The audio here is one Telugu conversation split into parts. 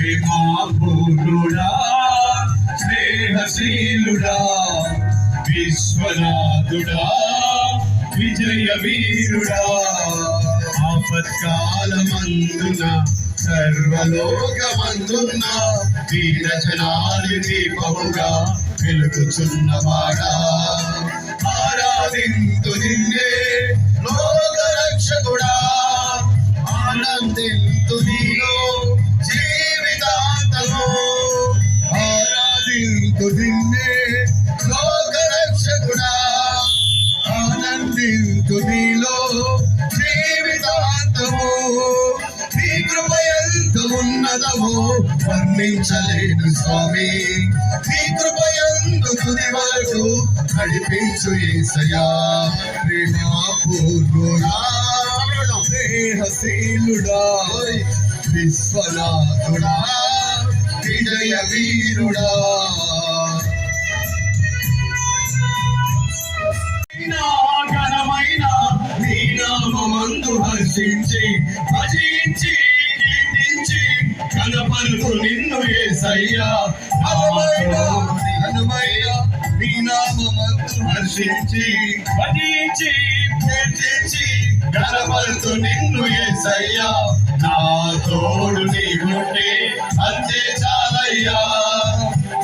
ప్రేమాపూర్ణుడా స్నేహశీలుడా విశ్వనాథుడా విజయ వీరుడా ఆపత్కాలమందున సర్వలోకమందున వీరజనాలి దీపముగా వెలుగుచున్నవాడా ఆరాధింతు నిన్నే లోక రక్షకుడా ఆనందింతు నీలో జీవితాంతము ఆరాధింతు నిన్నే లోక రక్షకుడా ఆనందింతు నీలో జీవితాంతము నీ కృప ఎంత ఉన్నతమో వర్ణించలేను స్వామి నీ కృప ఎంత తుది వరకు నడిపించు యేసయ్యా ప్రేమాపూర్ణుడా స్నేహశీలుడా విశ్వనాథుడా విజయ వీరుడా ఘనమైన నీ నామమందు హర్షించి భజించి కీర్తించి కనపరుగు నిన్ను యేసయ్యా ఘనమైన నీ నామమందు హర్షించి భజించి కీర్తించి కనపరుగు నిన్ను యేసయ్యా నా తోడు నీవుంటే అంతే చాలయ్యా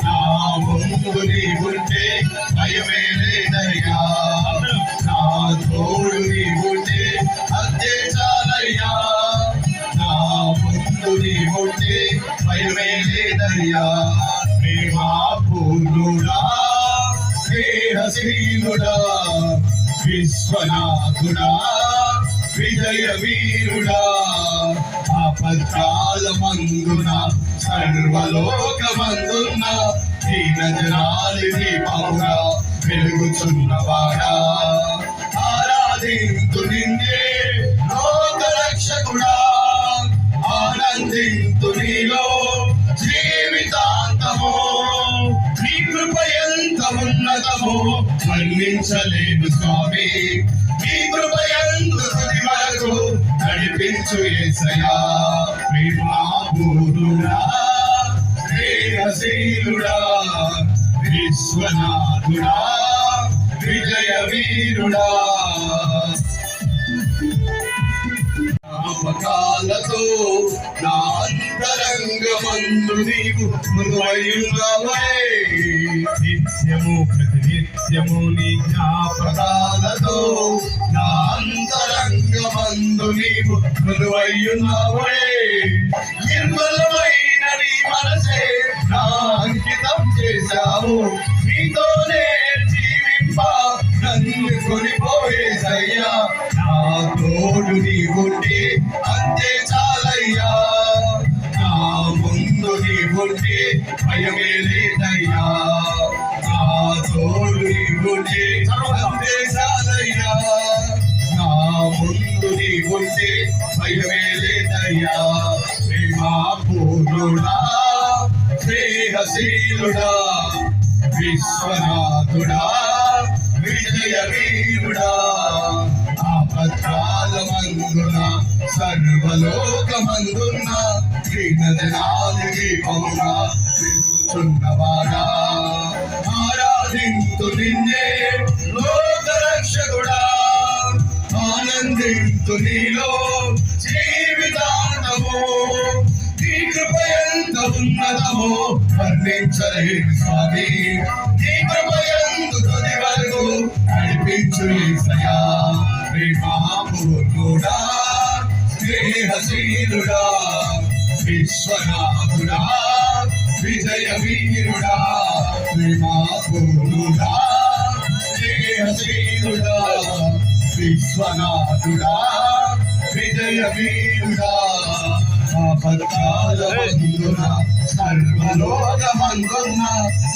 నా ముందు నీవుంటే భయమే లేదయ్యా నా తోడు నీవుంటే అంతే చాలయ్యా నా ముందు నీవుంటే భయమే లేదయ్యా ప్రేమాపూర్ణుడా స్నేహశీలుడా విశ్వనాథుడా విజయ వీరుడా ఆపత్కాలమందున సర్వలోకమందున దీనజనాలి దీపముగా వెలుగుచున్నవాడా ఆరాధింతు నిన్నే లోక రక్షకుడా ఆనందింతు నీలో జీవితాంతము నీ కృప ఎంత ఉన్నతమో వర్ణించలేను స్వామి నీ కృప ఎంత తుది వరకు నడిపించు యేసయ్యా ప్రేమాపూర్ణుడా స్నేహశీలుడా విశ్వనాథుడా విజయ వీరుడా జ్ఞాపకాలతో నా అంతరంగమందు నీవు మృదువైయున్నవే నిత్యము ప్రతినిత్యము నీ జ్ఞాపకాలతో నా అంతరంగమందు నీవు మృదువైయున్నవే నిర్మలమైన నీ మనసే నా అంకితం చేశావు నీతోనే జీవింప నన్ను కొనిపోయేసయ్యా నా తోడు నీవుంటే అంతే చాలయ్యా నా ముందు నీవుంటే భయమే లేదయ్యా నా తోడు నీవుంటే అంతే చాలయ్యా నా ముందు నీవుంటే భయమే లేదయ్యా ప్రేమాపూర్ణుడా స్నేహశీలుడా విశ్వనాథుడా విజయ వీరుడా ఆపత్కాలమందున సర్వలోకమందున దీనజనాలి దీపముగా వెలుగుచున్నవాడా ఆరాధింతు నిన్నే లోక రక్షకుడా ఆనందింతు నీలో జీవితాంతము నీ కృప ఎంత ఉన్నతమో వర్ణించలేను స్వామి నీ కృప ఎంత తుది వరకు నడిపించు యేసయ్యా ప్రేమాపూర్ణుడా స్నేహశీలుడా విశ్వనాథుడా విజయ వీరుడా ప్రేమాపూర్ణుడా స్నేహశీలుడా విశ్వనాథుడా విజయ వీరుడా ఆపత్కాలమందున సర్వలోకమందున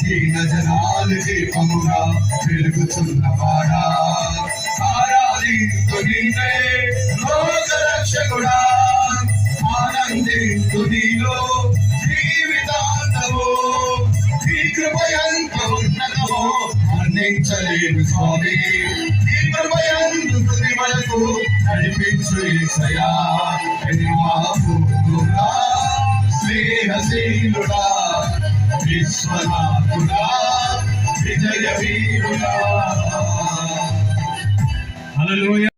దీనజనాలి దీపముగా వెలుగుచున్నవాడా ఆరాధింతు నిన్నే లోక రక్షకుడా ఆనందింతు నీలో జీవితాంతము నీ కృప ఎంత ఉన్నతమో వర్ణించలేను స్వామి నీ కృప ఎంత తుది వరకు నడిపించు యేసయ్యా ప్రేమాపూర్ణుడా స్నేహశీలుడా విశ్వనాథుడా విజయ వీరుడా. హల్లెలూయా.